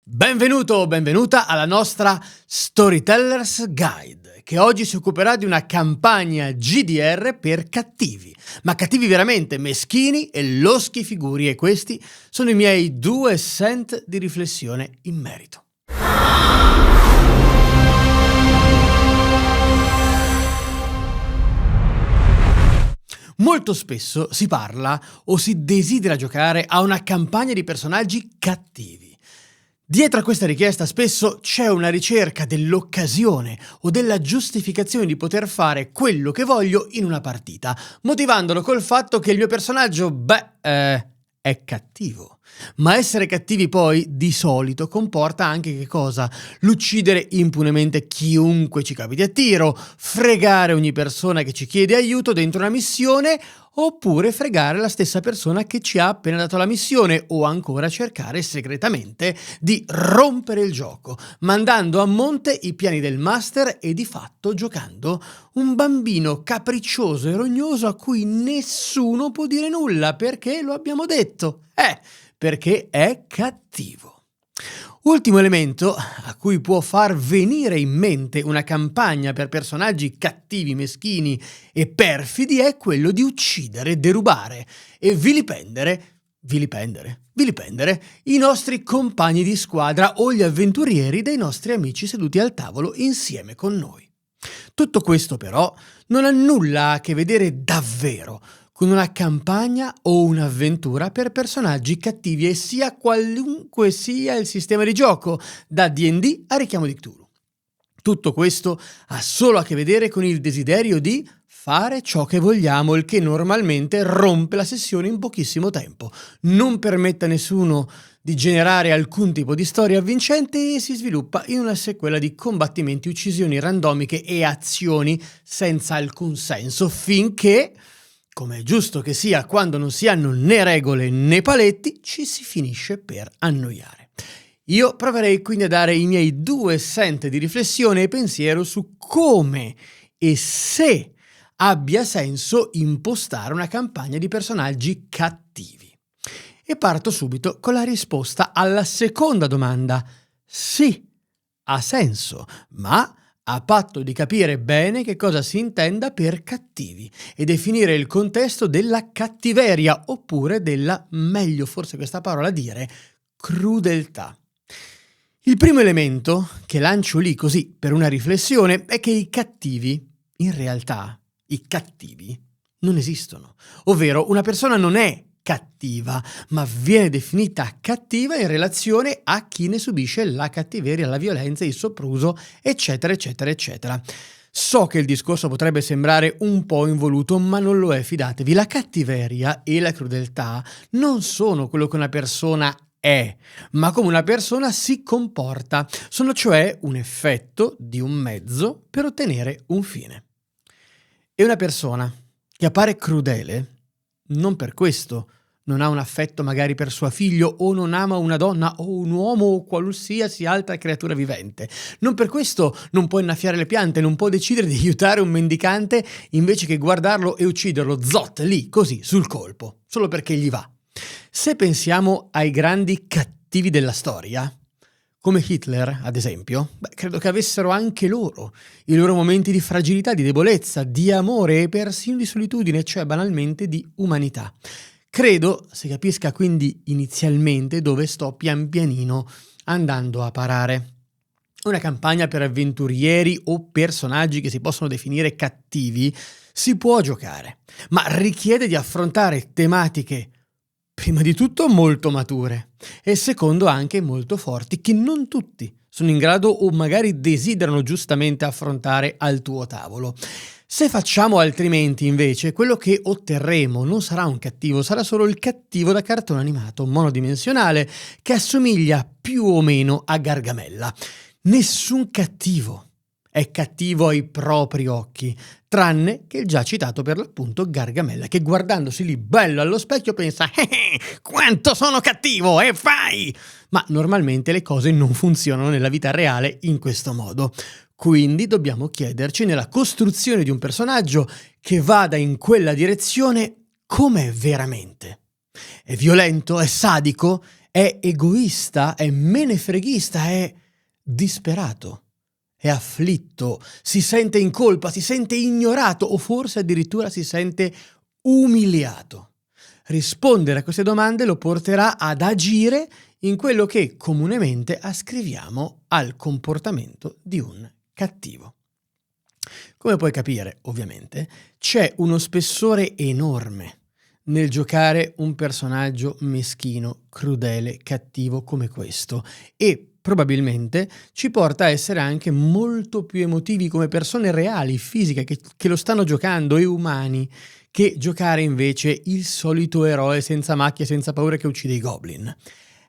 Benvenuto o benvenuta alla nostra Storyteller's Guide, che oggi si occuperà di una campagna GDR per cattivi, ma cattivi veramente meschini e loschi figuri, e questi sono i miei 2 cent di riflessione in merito. Molto spesso si parla o si desidera giocare a una campagna di personaggi cattivi. Dietro a questa richiesta spesso c'è una ricerca dell'occasione o della giustificazione di poter fare quello che voglio in una partita, motivandolo col fatto che il mio personaggio, è cattivo. Ma essere cattivi poi, di solito, comporta anche che cosa? L'uccidere impunemente chiunque ci capiti a tiro, fregare ogni persona che ci chiede aiuto dentro una missione, oppure fregare la stessa persona che ci ha appena dato la missione, o ancora cercare segretamente di rompere il gioco, mandando a monte i piani del master e di fatto giocando un bambino capriccioso e rognoso a cui nessuno può dire nulla, perché lo abbiamo detto, perché è cattivo. Ultimo elemento a cui può far venire in mente una campagna per personaggi cattivi, meschini e perfidi è quello di uccidere, derubare e vilipendere i nostri compagni di squadra o gli avventurieri dei nostri amici seduti al tavolo insieme con noi. Tutto questo però non ha nulla a che vedere davvero con una campagna o un'avventura per personaggi cattivi, e sia qualunque sia il sistema di gioco, da D&D a Richiamo di Cthulhu. Tutto questo ha solo a che vedere con il desiderio di fare ciò che vogliamo, il che normalmente rompe la sessione in pochissimo tempo, non permette a nessuno di generare alcun tipo di storia avvincente e si sviluppa in una sequela di combattimenti, uccisioni randomiche e azioni senza alcun senso, finché, come è giusto che sia quando non si hanno né regole né paletti, ci si finisce per annoiare. Io proverei quindi a dare i miei 2 cent di riflessione e pensiero su come e se abbia senso impostare una campagna di personaggi cattivi. E parto subito con la risposta alla seconda domanda. Sì, ha senso, ma a patto di capire bene che cosa si intenda per cattivi e definire il contesto della cattiveria, oppure della, meglio forse questa parola dire, crudeltà. Il primo elemento che lancio lì così per una riflessione è che i cattivi, in realtà, i cattivi non esistono. Ovvero, una persona non è cattiva, ma viene definita cattiva in relazione a chi ne subisce la cattiveria, la violenza, il sopruso, eccetera, eccetera, eccetera. So che il discorso potrebbe sembrare un po' involuto, ma non lo è, fidatevi. La cattiveria e la crudeltà non sono quello che una persona è, ma come una persona si comporta. Sono cioè un effetto di un mezzo per ottenere un fine. E una persona che appare crudele non per questo non ha un affetto magari per suo figlio, o non ama una donna o un uomo o qualsiasi altra creatura vivente. Non per questo non può innaffiare le piante, non può decidere di aiutare un mendicante invece che guardarlo e ucciderlo, lì, così, sul colpo, solo perché gli va. Se pensiamo ai grandi cattivi della storia, come Hitler, ad esempio, credo che avessero anche loro i loro momenti di fragilità, di debolezza, di amore e persino di solitudine, cioè banalmente di umanità. Credo si capisca quindi inizialmente dove sto pian pianino andando a parare. Una campagna per avventurieri o personaggi che si possono definire cattivi si può giocare, ma richiede di affrontare tematiche prima di tutto molto mature e secondo anche molto forti, che non tutti sono in grado o magari desiderano giustamente affrontare al tuo tavolo. Se facciamo altrimenti, invece, quello che otterremo non sarà un cattivo, sarà solo il cattivo da cartone animato monodimensionale che assomiglia più o meno a Gargamella. Nessun cattivo è cattivo ai propri occhi, tranne che il già citato per l'appunto Gargamella, che guardandosi lì bello allo specchio pensa quanto sono cattivo, e fai! Ma normalmente le cose non funzionano nella vita reale in questo modo. Quindi dobbiamo chiederci nella costruzione di un personaggio che vada in quella direzione com'è veramente. È violento? È sadico? è egoista, è menefreghista, è disperato, è afflitto, si sente in colpa, si sente ignorato o forse addirittura si sente umiliato. Rispondere a queste domande lo porterà ad agire in quello che comunemente ascriviamo al comportamento di un cattivo. Come puoi capire, ovviamente, c'è uno spessore enorme nel giocare un personaggio meschino, crudele, cattivo come questo e probabilmente ci porta a essere anche molto più emotivi come persone reali, fisiche, che lo stanno giocando e umani, che giocare invece il solito eroe senza macchie, senza paura che uccide i goblin.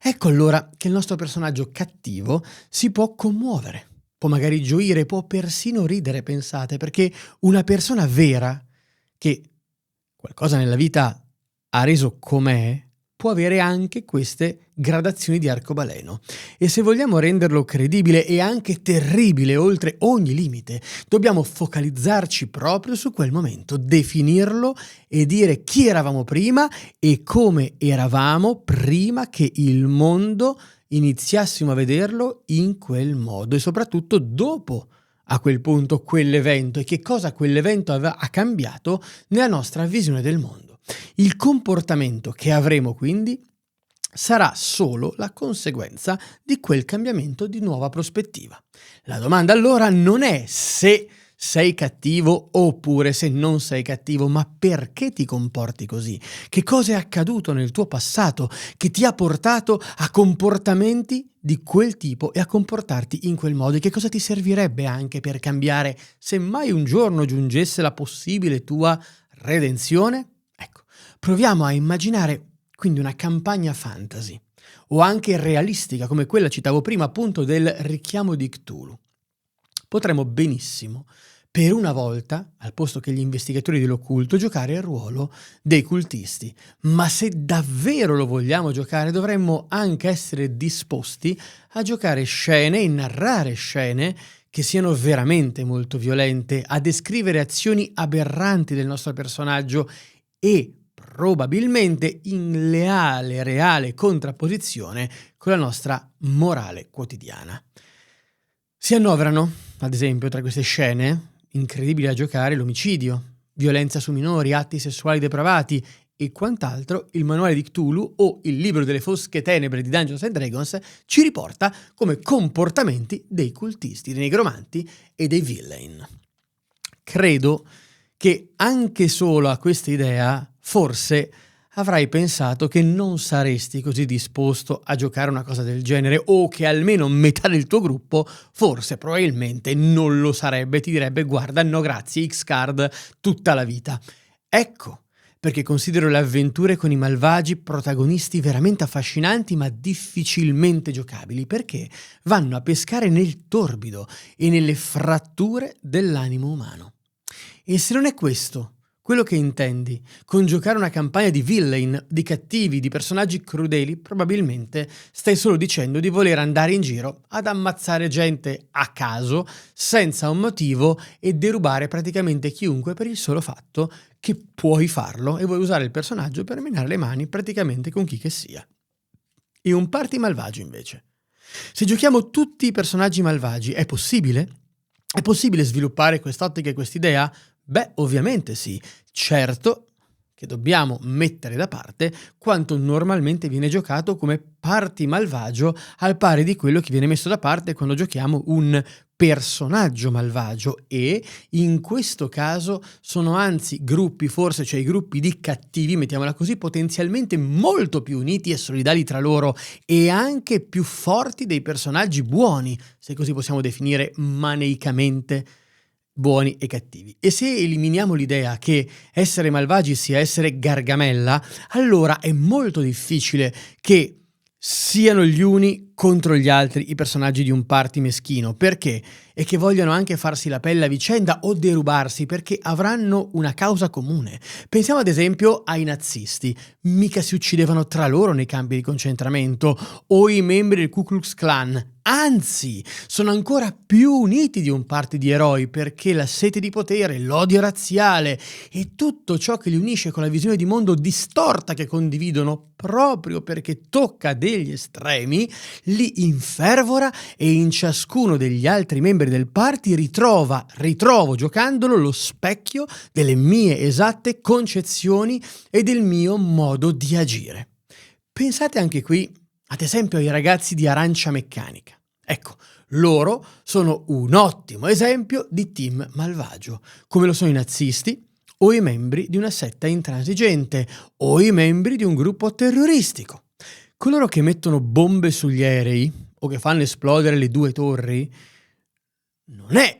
Ecco allora che il nostro personaggio cattivo si può commuovere, può magari gioire, può persino ridere, pensate, perché una persona vera che qualcosa nella vita ha reso com'è, può avere anche queste gradazioni di arcobaleno. E se vogliamo renderlo credibile e anche terribile oltre ogni limite, dobbiamo focalizzarci proprio su quel momento, definirlo e dire chi eravamo prima e come eravamo prima che il mondo iniziassimo a vederlo in quel modo e soprattutto dopo a quel punto quell'evento e che cosa quell'evento ha cambiato nella nostra visione del mondo. Il comportamento che avremo quindi sarà solo la conseguenza di quel cambiamento di nuova prospettiva. La domanda allora non è se sei cattivo oppure se non sei cattivo, ma perché ti comporti così? Che cosa è accaduto nel tuo passato che ti ha portato a comportamenti di quel tipo e a comportarti in quel modo? E che cosa ti servirebbe anche per cambiare se mai un giorno giungesse la possibile tua redenzione? Ecco, proviamo a immaginare quindi una campagna fantasy o anche realistica come quella citavo prima appunto del richiamo di Cthulhu. Potremmo benissimo, per una volta, al posto che gli investigatori dell'occulto, giocare il ruolo dei cultisti. Ma se davvero lo vogliamo giocare, dovremmo anche essere disposti a giocare scene e narrare scene che siano veramente molto violente, a descrivere azioni aberranti del nostro personaggio e probabilmente in leale, reale contrapposizione con la nostra morale quotidiana. Si annoverano, ad esempio, tra queste scene incredibili da giocare l'omicidio, violenza su minori, atti sessuali depravati e quant'altro. Il manuale di Cthulhu o il libro delle fosche tenebre di Dungeons & Dragons ci riporta come comportamenti dei cultisti, dei negromanti e dei villain. Credo che anche solo a questa idea forse avrai pensato che non saresti così disposto a giocare una cosa del genere o che almeno metà del tuo gruppo forse probabilmente non lo sarebbe, ti direbbe guarda no grazie X-Card tutta la vita. Ecco perché considero le avventure con i malvagi protagonisti veramente affascinanti ma difficilmente giocabili, perché vanno a pescare nel torbido e nelle fratture dell'animo umano. E se non è questo quello che intendi con giocare una campagna di villain, di cattivi, di personaggi crudeli, probabilmente stai solo dicendo di voler andare in giro ad ammazzare gente a caso, senza un motivo e derubare praticamente chiunque per il solo fatto che puoi farlo e vuoi usare il personaggio per menare le mani praticamente con chi che sia. E un party malvagio invece. Se giochiamo tutti i personaggi malvagi, è possibile? È possibile sviluppare quest'ottica e quest'idea? Beh, ovviamente sì. Certo che dobbiamo mettere da parte quanto normalmente viene giocato come party malvagio al pari di quello che viene messo da parte quando giochiamo un personaggio malvagio e in questo caso sono anzi gruppi, forse cioè i gruppi di cattivi, mettiamola così, potenzialmente molto più uniti e solidali tra loro e anche più forti dei personaggi buoni, se così possiamo definire maneicamente buoni e cattivi. E se eliminiamo l'idea che essere malvagi sia essere Gargamella, allora è molto difficile che siano gli uni contro gli altri i personaggi di un party meschino, perché? E che vogliono anche farsi la pelle a vicenda o derubarsi perché avranno una causa comune. Pensiamo ad esempio ai nazisti, mica si uccidevano tra loro nei campi di concentramento, o i membri del Ku Klux Klan. Anzi, sono ancora più uniti di un party di eroi perché la sete di potere, l'odio razziale e tutto ciò che li unisce con la visione di mondo distorta che condividono, proprio perché tocca degli estremi, li infervora e in ciascuno degli altri membri del party ritrovo giocandolo lo specchio delle mie esatte concezioni e del mio modo di agire. Pensate anche qui, ad esempio, ai ragazzi di Arancia Meccanica. Ecco, loro sono un ottimo esempio di team malvagio, come lo sono i nazisti o i membri di una setta intransigente o i membri di un gruppo terroristico. Coloro che mettono bombe sugli aerei o che fanno esplodere le 2 torri non è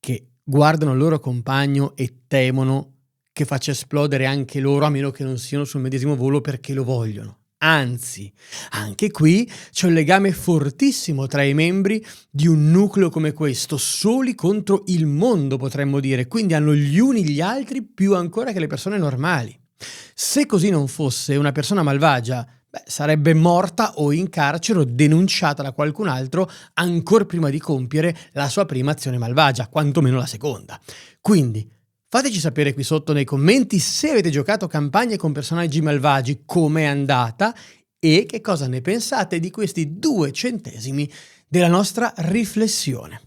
che guardano il loro compagno e temono che faccia esplodere anche loro a meno che non siano sul medesimo volo perché lo vogliono. Anzi, anche qui c'è un legame fortissimo tra i membri di un nucleo come questo, soli contro il mondo potremmo dire, quindi hanno gli uni gli altri più ancora che le persone normali. Se così non fosse, una persona malvagia sarebbe morta o in carcere o denunciata da qualcun altro ancora prima di compiere la sua prima azione malvagia, quantomeno la seconda. Quindi fateci sapere qui sotto nei commenti se avete giocato campagne con personaggi malvagi, com'è andata e che cosa ne pensate di questi 2 centesimi della nostra riflessione.